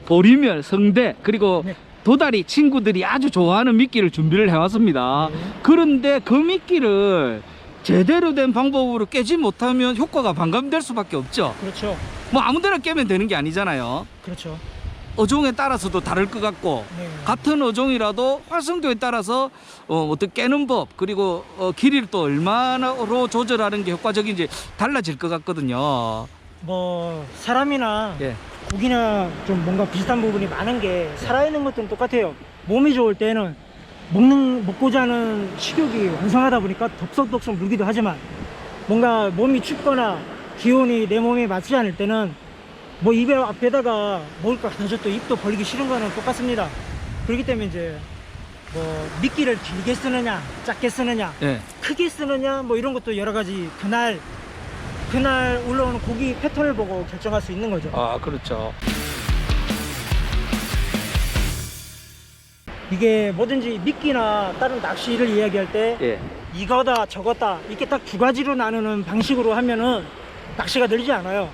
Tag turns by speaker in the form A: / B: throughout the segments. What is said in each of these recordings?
A: 보리멸, 성대 그리고
B: 네.
A: 도다리 친구들이 아주 좋아하는 미끼를 준비를 해왔습니다.
B: 네.
A: 그런데 그 미끼를 제대로 된 방법으로 깨지 못하면 효과가 반감될 수밖에 없죠.
B: 그렇죠.
A: 뭐 아무데나 깨면 되는 게 아니잖아요.
B: 그렇죠.
A: 어종에 따라서도 다를 것 같고
B: 네.
A: 같은 어종이라도 활성도에 따라서 어떻게 깨는 법 그리고 길이를 또 얼마나로 조절하는 게 효과적인지 달라질 것 같거든요.
B: 뭐 사람이나
A: 예.
B: 고기나 좀 뭔가 비슷한 부분이 많은 게 살아있는 것들은 똑같아요. 몸이 좋을 때는 먹고자 하는 식욕이 왕성하다 보니까 덥석덥석 물기도 하지만 뭔가 몸이 춥거나 기온이 내 몸에 맞지 않을 때는 뭐 입에 앞에다가 먹을 거 갖다 줘도 입도 벌리기 싫은 거는 똑같습니다. 그렇기 때문에 이제 뭐 미끼를 길게 쓰느냐 작게 쓰느냐
A: 예.
B: 크게 쓰느냐 뭐 이런 것도 여러 가지 그날 올라오는 고기 패턴을 보고 결정할 수 있는 거죠.
A: 아, 그렇죠.
B: 이게 뭐든지 미끼나 다른 낚시를 이야기할 때
A: 예.
B: 이거다 저거다 이렇게 딱 두 가지로 나누는 방식으로 하면은 낚시가 늘지 않아요.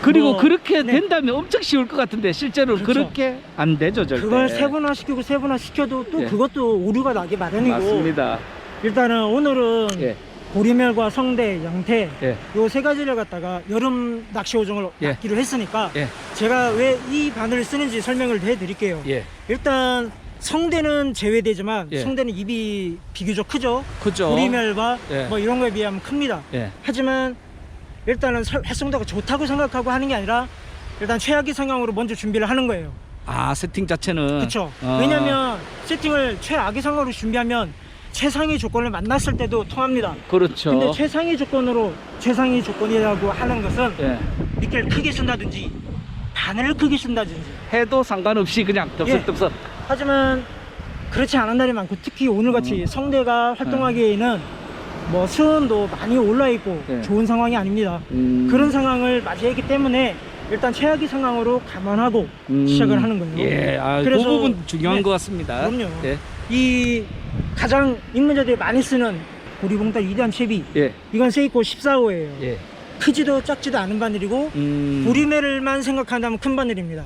A: 그리고
B: 뭐,
A: 그렇게
B: 네.
A: 된다면 엄청 쉬울 것 같은데 실제로
B: 그렇죠.
A: 그렇게 안 되죠, 절대.
B: 그걸 세분화시키고 세분화시켜도 또
A: 예.
B: 그것도 오류가 나기 마련이고.
A: 맞습니다.
B: 일단은 오늘은
A: 예.
B: 보리멸과 성대, 양태
A: 예.
B: 요 세 가지를 갖다가 여름 낚시 오종을
A: 예.
B: 낚기로 했으니까
A: 예.
B: 제가 왜 이 바늘을 쓰는지 설명을 해드릴게요.
A: 예.
B: 일단 성대는 제외되지만
A: 예.
B: 성대는 입이 비교적 크죠.
A: 그죠.
B: 보리멸과
A: 예.
B: 뭐 이런 거에 비하면 큽니다.
A: 예.
B: 하지만 일단은 활성도가 좋다고 생각하고 하는 게 아니라 일단 최악의 상황으로 먼저 준비를 하는 거예요.
A: 아, 세팅 자체는.
B: 그렇죠.
A: 아.
B: 왜냐면 세팅을 최악의 상황으로 준비하면 최상의 조건을 만났을 때도 통합니다.
A: 그렇죠.
B: 근데 최상의 조건이라고 하는 것은
A: 예.
B: 미끼를 크게 쓴다든지 바늘을 크게 쓴다든지
A: 해도 상관없이 그냥 덥석덥석.
B: 하지만 그렇지 않은 날이 많고 특히 오늘같이 성대가 활동하기에는 뭐 수온도 많이 올라 있고
A: 예.
B: 좋은 상황이 아닙니다. 그런 상황을 맞이했기 때문에 일단 최악의 상황으로 감안하고 시작을 하는 거예요.
A: 예, 아,
B: 그래서-
A: 그 부분 중요한
B: 네.
A: 것 같습니다.
B: 그럼요.
A: 예.
B: 이 가장 입문자들이 많이 쓰는 보리봉달 2단 채비,
A: 예.
B: 이건 세이코 14호예요.
A: 예.
B: 크지도 작지도 않은 바늘이고 보리매를만 생각한다면 큰 바늘입니다.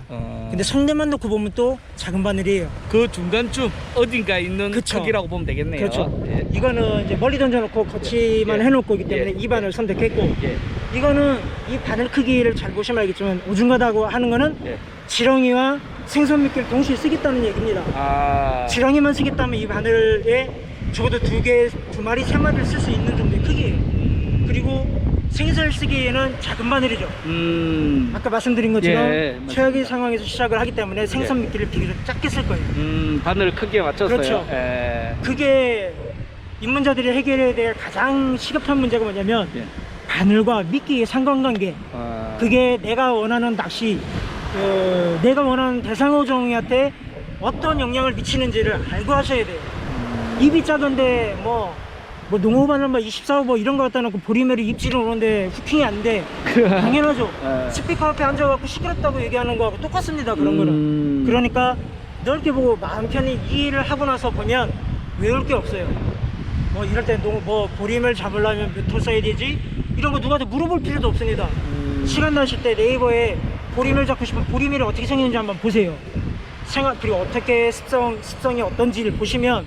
B: 근데 성대만 놓고 보면 또 작은 바늘이에요.
A: 그 중간쯤 어딘가 있는
B: 그쵸.
A: 크기라고 보면 되겠네요.
B: 그렇죠.
A: 예.
B: 이거는 이제 멀리 던져놓고 거치만
A: 예.
B: 해놓고 있기 때문에
A: 예.
B: 이 바늘 선택했고,
A: 예.
B: 이거는 이 바늘 크기를 잘 보시면 알겠지만 오중하다고 하는 거는
A: 예.
B: 지렁이와 생선 미끼를 동시에 쓰겠다는 얘기입니다.
A: 아.
B: 지렁이만 쓰겠다면 이 바늘에 적어도 두 마리, 세 마리를 쓸 수 있는 정도의 크기예요. 그리고 생선을 쓰기에는 작은 바늘이죠. 아까 말씀드린 것처럼
A: 예,
B: 최악의 상황에서 시작을 하기 때문에 생선
A: 예.
B: 미끼를 비교적 작게 쓸 거예요.
A: 바늘 크기에 맞췄어요.
B: 그렇죠.
A: 예.
B: 그게 입문자들이 해결해야 될 가장 시급한 문제가 뭐냐면
A: 예.
B: 바늘과 미끼의 상관관계.
A: 아.
B: 그게 내가 원하는 낚시, 내가 원하는 대상어종한테 어떤 영향을 미치는지를 알고 하셔야 돼요. 입이 작은데 뭐 농어바늘 24호 뭐 이런 거 갖다 놓고 보리멸이 입질을 오는데 후킹이 안 돼. 당연하죠. 스피커 앞에 앉아갖고 시끄럽다고 얘기하는 거하고 똑같습니다. 그런 거는. 그러니까 넓게 보고 마음 편히 이해를 하고 나서 보면 외울 게 없어요. 뭐 이럴 때 뭐 보리멸 잡으려면 몇 톨 써야 되지? 이런 거 누구한테 물어볼 필요도 없습니다. 시간 나실 때 네이버에 보리멸 잡고 싶으면 보리멸이 어떻게 생겼는지 한번 보세요. 그리고 어떻게 습성이 어떤지를 보시면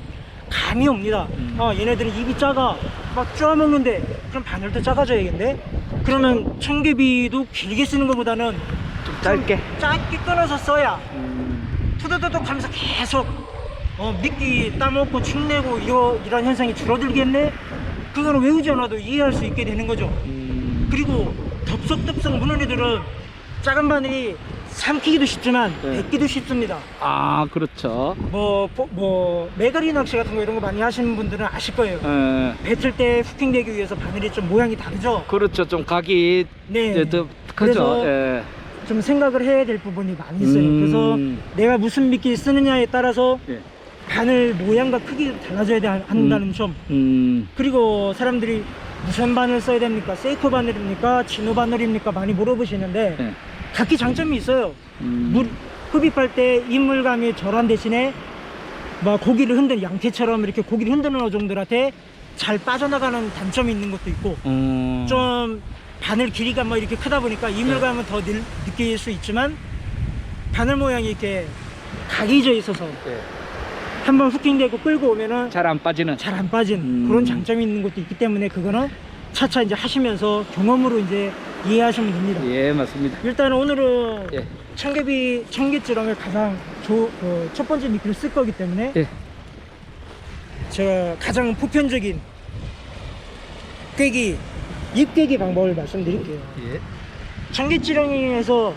B: 감이 옵니다. 얘네들은 입이 작아 막 쪼아먹는데 그럼 바늘도 작아져야겠네. 그러면 청개비도 길게 쓰는 것보다는
A: 좀 짧게.
B: 짧게 끊어서 써야 투두두둑 하면서 계속 미끼 따먹고 축내고 이런 현상이 줄어들겠네. 그거는 외우지 않아도 이해할 수 있게 되는 거죠. 그리고 덥석덥석 무는 애들은 작은 바늘이 삼키기도 쉽지만
A: 네.
B: 뱉기도 쉽습니다.
A: 아, 그렇죠.
B: 메가리 낚시 같은 거 이런 거 많이 하시는 분들은 아실 거예요.
A: 예.
B: 뱉을 때 후킹되기 위해서 바늘이 좀 모양이 다르죠.
A: 그렇죠. 좀 각이
B: 네.
A: 더 크죠.
B: 그래서
A: 예.
B: 좀 생각을 해야 될 부분이 많이 있어요. 그래서 내가 무슨 미끼 쓰느냐에 따라서
A: 예.
B: 바늘 모양과 크기가 달라져야 한다는 점. 그리고 사람들이 무슨 바늘 써야 됩니까? 세이코 바늘입니까? 진호 바늘입니까? 많이 물어보시는데
A: 예.
B: 각기 장점이 있어요. 흡입할 때 입물감이 절한 대신에 막 고기를 흔드는 양태처럼 이렇게 고기를 흔드는 어종들한테 잘 빠져나가는 단점이 있는 것도 있고, 좀 바늘 길이가 뭐 이렇게 크다 보니까 입물감은 더 느낄 수 있지만 바늘 모양이 이렇게 각이져 있어서
A: 예.
B: 한번 후킹되고 끌고 오면은
A: 잘 안 빠지는.
B: 잘 안 빠지는 그런 장점이 있는 것도 있기 때문에 그거는 차차 이제 하시면서 경험으로 이제 이해하시면 됩니다.
A: 예, 맞습니다.
B: 일단 오늘은
A: 예.
B: 청개지렁을 가장 첫 번째 미끼를 쓸 거기 때문에
A: 예.
B: 제가 가장 보편적인 꿰기, 입꿰기 방법을 말씀드릴게요.
A: 예.
B: 청개지렁이에서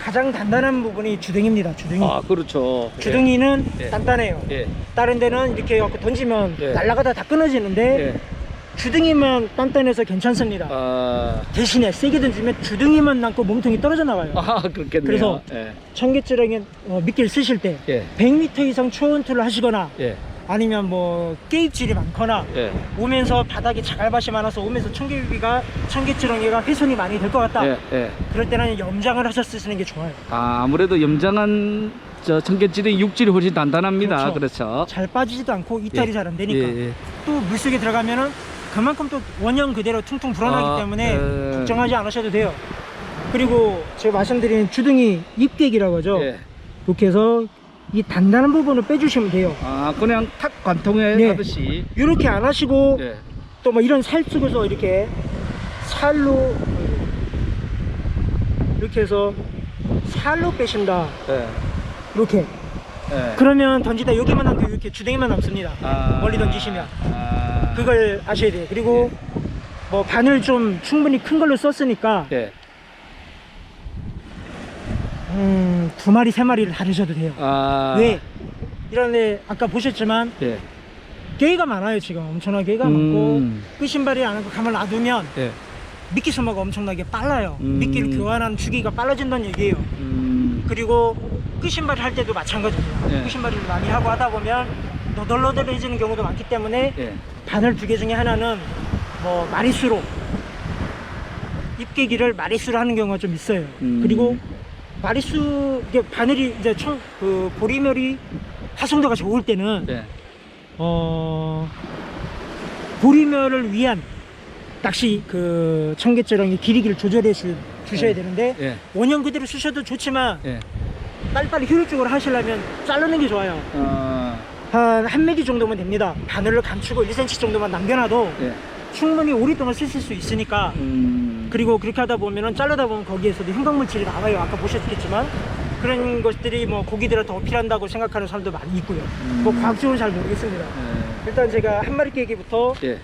B: 가장 단단한 부분이 주둥이입니다. 주둥이.
A: 아, 그렇죠.
B: 주둥이는
A: 예.
B: 단단해요.
A: 예.
B: 다른 데는 이렇게 갖고 던지면
A: 예.
B: 날아가다 다 끊어지는데
A: 예.
B: 주둥이만 단단해서 괜찮습니다.
A: 아,
B: 대신에 세게 던지면 주둥이만 남고 몸통이 떨어져 나와요.
A: 그렇겠네요.
B: 그래서
A: 예.
B: 청개지렁이 미끼를 쓰실 때
A: 예.
B: 100m 이상 초원투를 하시거나
A: 예.
B: 아니면 뭐 깨입질이 많거나
A: 예.
B: 오면서 바닥에 자갈밭이 많아서 오면서 청개지렁이가 훼손이 많이 될 것 같다.
A: 예. 예.
B: 그럴 때는 염장을 하셔서 쓰는 게 좋아요.
A: 아무래도 염장한 청개지렁이 육질이 훨씬 단단합니다. 그렇죠.
B: 잘 빠지지도 않고 이탈이
A: 예.
B: 잘 안 되니까.
A: 예. 예.
B: 또 물속에 들어가면은 그만큼 또 원형 그대로 퉁퉁 불어나기 때문에 걱정하지 않으셔도 돼요. 그리고 제가 말씀드린 주둥이 입객이라고 하죠.
A: 예.
B: 이렇게 해서 이 단단한 부분을 빼주시면 돼요.
A: 그냥 탁 관통해
B: 네.
A: 하듯이.
B: 이렇게 안 하시고
A: 예.
B: 또 뭐 이런 살 속에서 이렇게 살로 이렇게 해서 살로 빼신다.
A: 예.
B: 이렇게.
A: 예.
B: 그러면 던지다 여기만 남고 이렇게 주둥이만 남습니다. 멀리 던지시면. 그걸 아셔야 돼요. 그리고 뭐 바늘 좀 충분히 큰 걸로 썼으니까
A: 예.
B: 2마리 3마리를 다르셔도 돼요. 왜? 이런데 아까 보셨지만
A: 예.
B: 게이가 많아요. 지금 엄청나게 게이가 많고 끝신발이 안 하고 가만 놔두면
A: 예.
B: 미끼 소모가 엄청나게 빨라요.
A: 음.
B: 미끼를 교환하는 주기가 빨라진다는 얘기예요. 그리고 끝신발 할 때도 마찬가지입니다.
A: 예.
B: 끝신발을 많이 하고 하다 보면 너덜너덜해지는 경우도 많기 때문에
A: 예.
B: 바늘 2개 중에 하나는 뭐 마리수로 입깨기를 마리수로 하는 경우가 좀 있어요. 그리고 마리수 이게 바늘이 이제 보리멸이 하성도가 좋을 때는
A: 예.
B: 보리멸을 위한 낚시 청개지렁이 길이를 조절해 주셔야
A: 예.
B: 되는데
A: 예.
B: 원형 그대로 쓰셔도 좋지만
A: 예.
B: 빨리빨리 효율적으로 하시려면 자르는 게 좋아요. 한 1mm 정도면 됩니다. 바늘을 감추고 1cm 정도만 남겨놔도
A: 예.
B: 충분히 오랫동안 쓰실 수 있으니까. 그리고 그렇게 하다 보면은 자르다 보면 거기에서도 흉곽물질이 나와요. 아까 보셨겠지만 그런 것들이 뭐 고기들을 더 어필한다고 생각하는 사람도 많이 있고요. 뭐 과학적으로는 잘 모르겠습니다. 일단 제가 한 마리 깨기부터
A: 예.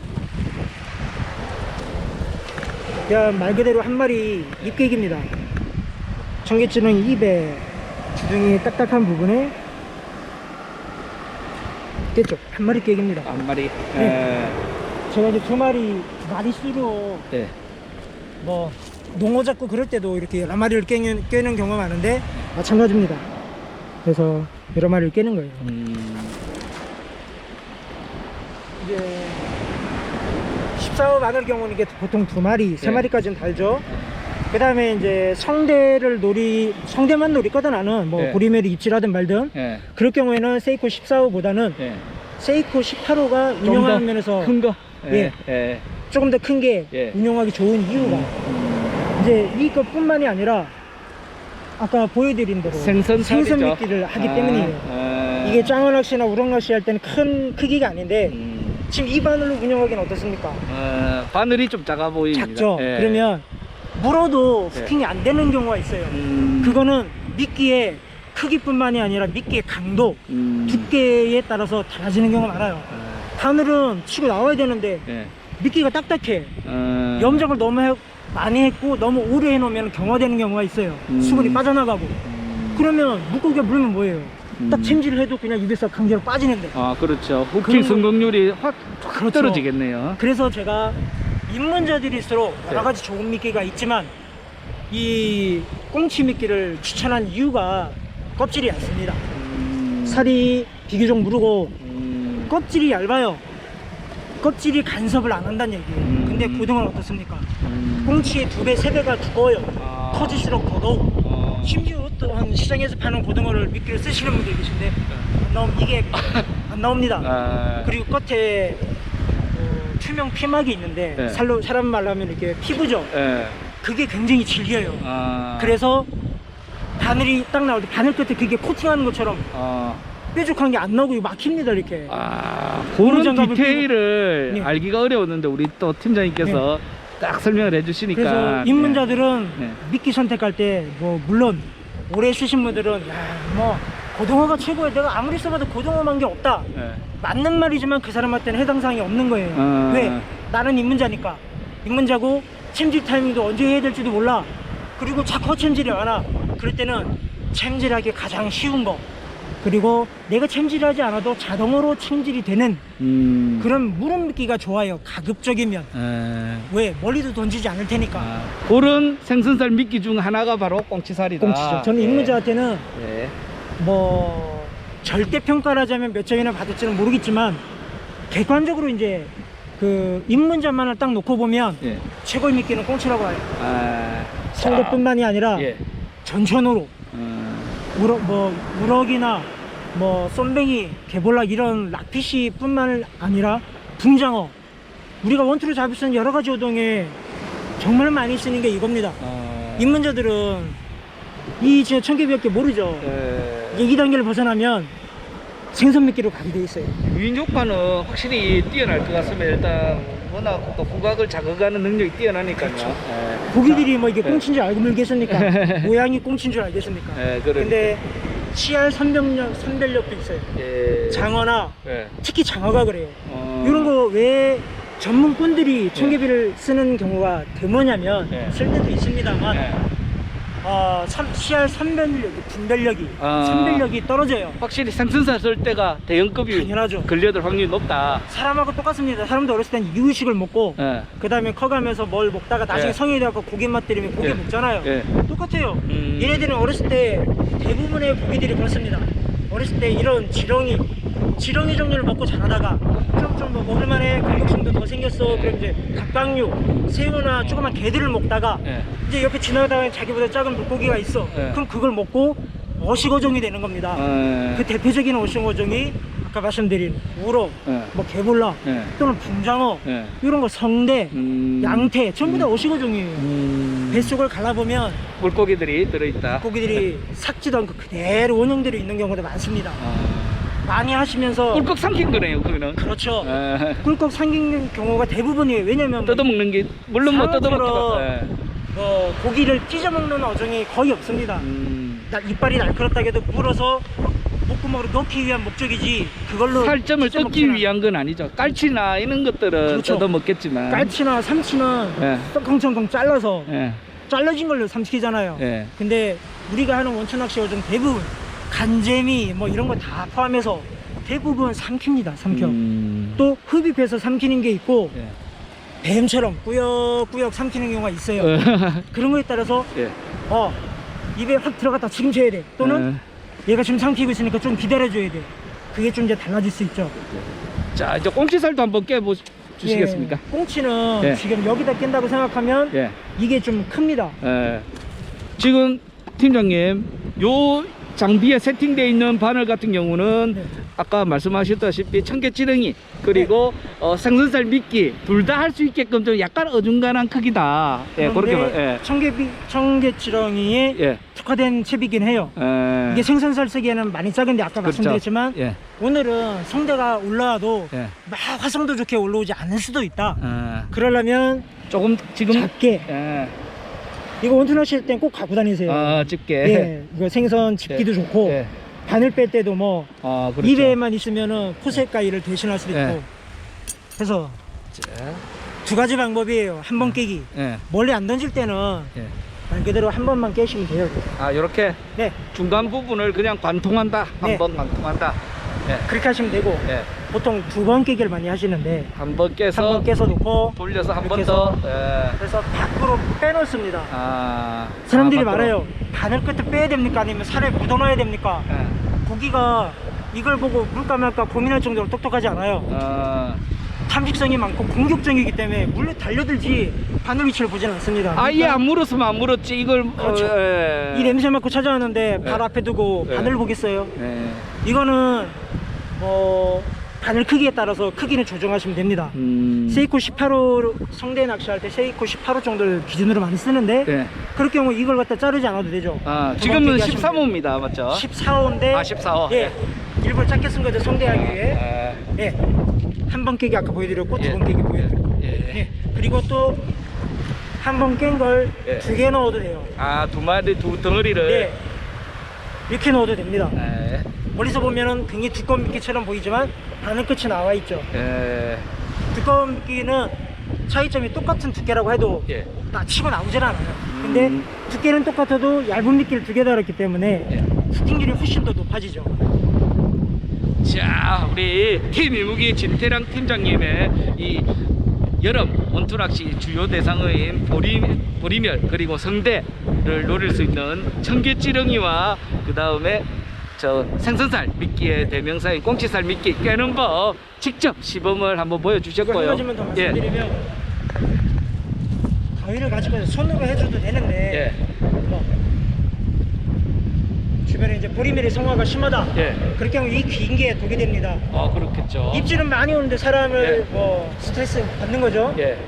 B: 그냥 말 그대로 한 마리 입깨기입니다. 청개지렁이 입에 주둥이 딱딱한 부분에 됐죠? 한 마리 깨기입니다.
A: 한 마리.
B: 네. 제가 이제 2마리 마리수로
A: 예.
B: 뭐 농어 잡고 그럴 때도 이렇게 여러 마리를 깨는 경우가 많은데 마찬가지입니다. 그래서 여러 마리를 깨는 거예요. 이제 14호 바늘 경우는 이게 보통 2마리, 3마리까지는 달죠. 그 다음에 이제 성대만 노리거든 나는 뭐
A: 예.
B: 보리멸이 입질하든 말든
A: 예.
B: 그럴 경우에는 세이코 14호보다는
A: 예.
B: 세이코 18호가 운용하는 면에서
A: 큰 거.
B: 예.
A: 예.
B: 조금 더 큰 게
A: 예.
B: 운용하기 좋은 이유가 이제 이것뿐만이 아니라 아까 보여드린 대로
A: 생선
B: 미끼를 하기 때문이에요. 이게 짱어 낚시나 우럭 낚시 할 때는 큰 크기가 아닌데 지금 이 바늘로 운영하기는 어떻습니까?
A: 바늘이 좀 작아 보입니다.
B: 작죠?
A: 예.
B: 그러면 물어도 후킹이 안 되는 경우가 있어요. 그거는 미끼의 크기뿐만이 아니라 미끼의 강도, 두께에 따라서 달라지는 경우가 많아요. 바늘은 치고 나와야 되는데
A: 예.
B: 미끼가 딱딱해. 염장을 너무 많이 했고 너무 오래 해놓으면 경화되는 경우가 있어요. 수분이 빠져나가고. 그러면 물고기가 물면 뭐예요? 딱 챔질을 해도 그냥 입에서 강제로 빠지는데.
A: 그렇죠. 후킹 성공률이 확
B: 그렇죠.
A: 떨어지겠네요.
B: 그래서 제가 입문자들일수록 여러 가지 좋은 미끼가 있지만 이 꽁치 미끼를 추천한 이유가 껍질이 얇습니다. 살이 비교적 무르고 껍질이 얇아요. 껍질이 간섭을 안 한다는 얘기예요. 근데 고등어는 어떻습니까? 꽁치의 2배, 3배가 두꺼워요. 터질수록 더더욱. 심지어 또한 시장에서 파는 고등어를 미끼를 쓰시는 분들이 계신데 이게 안 나옵니다. 그리고 끝에 투명 피막이 있는데
A: 네.
B: 사람 말로 하면 이렇게 피부죠.
A: 예.
B: 그게 굉장히 질겨요. 그래서 바늘이 딱 나올 때 바늘 끝에 그게 코팅하는 것처럼 뾰족한 게 안 나오고 막힙니다 이렇게.
A: 그런
B: 장갑을
A: 디테일을
B: 네.
A: 알기가 어려웠는데 우리 또 팀장님께서 딱 설명을 해주시니까.
B: 그래서 입문자들은
A: 네.
B: 미끼 선택할 때 뭐 물론 오래 쓰신 분들은 야 뭐 고등어가 최고야, 내가 아무리 써봐도 고등어만 게 없다,
A: 네.
B: 맞는 말이지만 그 사람한테는 해당 사항이 없는 거예요. 왜? 나는 입문자니까. 입문자고 챔질 타이밍도 언제 해야 될지도 몰라. 그리고 자꾸 챔질이 많아. 그럴 때는 챔질하기 가장 쉬운 거, 그리고 내가 챔질하지 않아도 자동으로 챔질이 되는 그런 무릎미끼가 좋아요. 가급적이면. 왜? 멀리도 던지지 않을 테니까.
A: 그런 생선살 미끼 중 하나가 바로 꽁치살이다.
B: 꽁치죠. 저는 입문자한테는
A: 네.
B: 뭐 절대 평가를 하자면 몇 점이나 받을지는 모르겠지만 객관적으로 이제 그 입문자만을 딱 놓고 보면
A: 예.
B: 최고의 미끼는 꽁치라고 해요. 성대뿐만이 아니라
A: 예.
B: 전천후로 우럭이나 뭐 쏨뱅이, 개볼락 이런 락피시 뿐만 아니라 붕장어, 우리가 원투로 잡을 수 있는 여러 가지 어종에 정말 많이 쓰는 게 이겁니다. 입문자들은 이 진짜 청개비밖에 모르죠. 이제 2단계를 벗어나면 생선 미끼로 가게 돼 있어요.
A: 유인 효과는 확실히 뛰어날 것 같습니다. 일단 워낙 또 후각을 자극하는 능력이 뛰어나니까요.
B: 그렇죠. 고기들이 뭐 이게 꽁치인 줄 알고 물겠습니까? 모양이 꽁치인 줄 알겠습니까? 근데 CR 선별력도 있어요. 장어나 특히 장어가 그래요. 이런 거 왜 전문꾼들이 청개비를 쓰는 경우가 드무냐면 쓸 때도 있습니다만 CR 분별력이 선별력이 떨어져요.
A: 확실히 생선살 쓸 때가 대형급이
B: 당연하죠.
A: 걸려들 확률이 높다.
B: 사람하고 똑같습니다. 사람도 어렸을 땐 이유식을 먹고 그 다음에 커가면서 뭘 먹다가 나중에 성인이 돼서 고기 맛 들으면 고기 먹잖아요. 똑같아요. 얘네들은 어렸을 때 대부분의 고기들이 그렇습니다. 어렸을 때 이런 지렁이 종류를 먹고 자라다가 좀 뭐 먹을만해, 근육성도 더 생겼어. 그럼 이제 갑각류, 새우나 조그만 개들을 먹다가 이제 옆에 지나가다가 자기보다 작은 물고기가 있어. 그럼 그걸 먹고 어식어종이 되는 겁니다. 그 대표적인 어식어종이 아까 말씀드린 우럭, 뭐 개볼락 또는 붕장어 이런 거, 성대, 양태 전부 다 어식어종이에요. 뱃속을 갈라보면
A: 물고기들이 들어있다.
B: 물고기들이 삭지도 않고 그대로 원형대로 있는 경우도 많습니다. 많이 하시면서
A: 꿀꺽 삼킨 거네요, 그거는.
B: 그렇죠. 꿀꺽 삼킨 경우가 대부분이에요. 왜냐면
A: 뜯어먹는 게 물론 뭐 뜯어먹기도
B: 고기를 찢어먹는 어종이 거의 없습니다. 이빨이 날카롭다 해도 물어서 목구멍으로 넣기 위한 목적이지 그걸로
A: 살점을 뜯기 위한 건 아니죠. 깔치나 이런 것들은
B: 그렇죠.
A: 뜯어먹겠지만
B: 깔치나 삼치는 덩텅텅 잘라서 잘라진 걸로 삼키잖아요. 근데 우리가 하는 원천낚시 어종 대부분 간재미 뭐 이런 거 다 포함해서 대부분 삼킵니다. 삼켜. 또 흡입해서 삼키는 게 있고 뱀처럼 꾸역꾸역 삼키는 경우가 있어요. 그런 거에 따라서 입에 확 들어갔다 지금 줘야 돼. 또는 얘가 지금 삼키고 있으니까 좀 기다려줘야 돼. 그게 좀 이제 달라질 수 있죠.
A: 자, 이제 꽁치살도 한번 깨보시겠습니까?
B: 꽁치는 지금 여기다 낀다고 생각하면 이게 좀 큽니다.
A: 지금 팀장님, 요 장비에 세팅되어 있는 바늘 같은 경우는 아까 말씀하셨다시피 청개지렁이 그리고 생선살 미끼 둘 다 할 수 있게끔 좀 약간 어중간한 크기다. 그렇게
B: 청개지렁이에 특화된 채비긴 해요. 이게 생선살 쓰기에는 많이 작은데 아까 말씀드렸지만 오늘은 성대가 올라와도 막 화성도 좋게 올라오지 않을 수도 있다. 그러려면
A: 조금 지금
B: 작게 이거 원투낚시할 땐 꼭 갖고 다니세요.
A: 집게.
B: 이거 생선 집기도 좋고 바늘 뺄 때도 뭐
A: 그렇죠.
B: 입에만 있으면은 포색 가위를 대신할 수도 있고. 그래서 두 가지 방법이에요. 한 번 깨기. 멀리 안 던질 때는 말 그대로 한 번만 깨시면 돼요.
A: 이렇게 중간 부분을 그냥 관통한다. 한 번 관통한다.
B: 그렇게 하시면 되고 보통 두 번 깨기를 많이 하시는데
A: 한 번 깨서
B: 한 번 깨서 놓고
A: 돌려서 한 번 더.
B: 그래서 밖으로 빼놓습니다. 사람들이 말해요. 바늘 끝을 빼야 됩니까? 아니면 살에 묻어놔야 됩니까? 고기가 이걸 보고 물까 말까 고민할 정도로 똑똑하지 않아요. 탐식성이 많고 공격적이기 때문에 물로 달려들지 바늘 위치를 보지는 않습니다.
A: 아예 안 물었으면 안 물었지 이걸.
B: 그렇죠. 이 냄새 맡고 찾아왔는데 발 앞에 두고 바늘 보겠어요? 이거는 뭐 바늘 크기에 따라서 크기는 조정하시면 됩니다. 세이코 18호 성대 낚시할 때 세이코 18호 정도를 기준으로 많이 쓰는데
A: 네.
B: 그럴 경우 이걸 갖다 자르지 않아도 되죠.
A: 아,
B: 두
A: 지금은
B: 번 깨기 하시면
A: 13호입니다. 맞죠?
B: 14호인데
A: 아, 14호.
B: 예. 일부러 작게 쓴 거죠. 성대하기 위해.
A: 아,
B: 예. 한 번 깨기 아까 보여드렸고
A: 예.
B: 두 번 깨기 보여드렸고.
A: 예.
B: 예. 그리고 또 한 번 깬 걸
A: 예.
B: 2개 넣어도 돼요.
A: 아, 두 마리, 두 덩어리를.
B: 네. 이렇게 넣어도 됩니다.
A: 예.
B: 멀리서 보면은 굉장히 두꺼운 미끼처럼 보이지만 바늘 끝이 나와 있죠.
A: 예.
B: 두꺼운 미끼는 차이점이 똑같은 두께라고 해도
A: 예.
B: 나 치고 나오질 않아요. 근데 두께는 똑같아도 얇은 미끼를 2개 달았기 때문에
A: 예.
B: 후킹률이 훨씬 더 높아지죠.
A: 자, 우리 팀 이무기 진태랑 팀장님의 이 여름 원투낚시 주요 대상어인 보리멸 그리고 성대를 노릴 수 있는 청개찌렁이와 그 다음에 저 생선살 미끼의 대명사인 꽁치살 미끼 깨는 법 직접 시범을 한번
B: 이거 한
A: 보여주셨고요.
B: 가지만 더 말씀드리면 가위를 가지고 손으로 해줘도 되는데
A: 예.
B: 뭐 주변에 이제 보리멸이 성화가 심하다.
A: 예.
B: 그럴 경우 이 긴 게 독이 됩니다.
A: 그렇겠죠.
B: 입질은 많이 오는데 사람을
A: 예.
B: 뭐 스트레스 받는 거죠.
A: 예.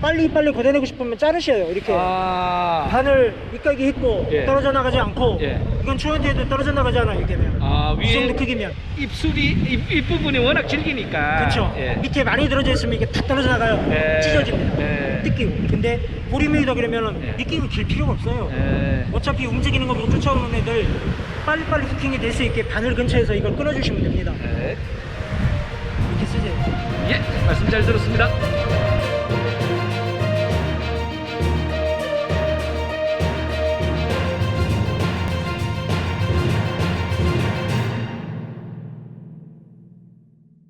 B: 빨리 걷어내고 싶으면 자르셔요. 이렇게
A: 아,
B: 바늘 밑각이 있고
A: 예.
B: 떨어져 나가지 않고
A: 예.
B: 이건 추운데도 떨어져 나가지 않아. 이렇게 되면 이 정도 크기면
A: 입 부분이 워낙 질기니까.
B: 그렇죠.
A: 예.
B: 밑에 많이 들어져 있으면 이게 툭 떨어져 나가요.
A: 예.
B: 찢어집니다.
A: 예.
B: 뜯기고. 근데 보리멸이다 그러면은
A: 예.
B: 미끼를 길 필요가 없어요.
A: 예.
B: 어차피 움직이는 거 못 쫓아오는 애들 빨리빨리 후킹이 될 수 있게 바늘 근처에서 이걸 끊어주시면 됩니다.
A: 예.
B: 이렇게 쓰세요.
A: 예, 말씀 잘 들었습니다.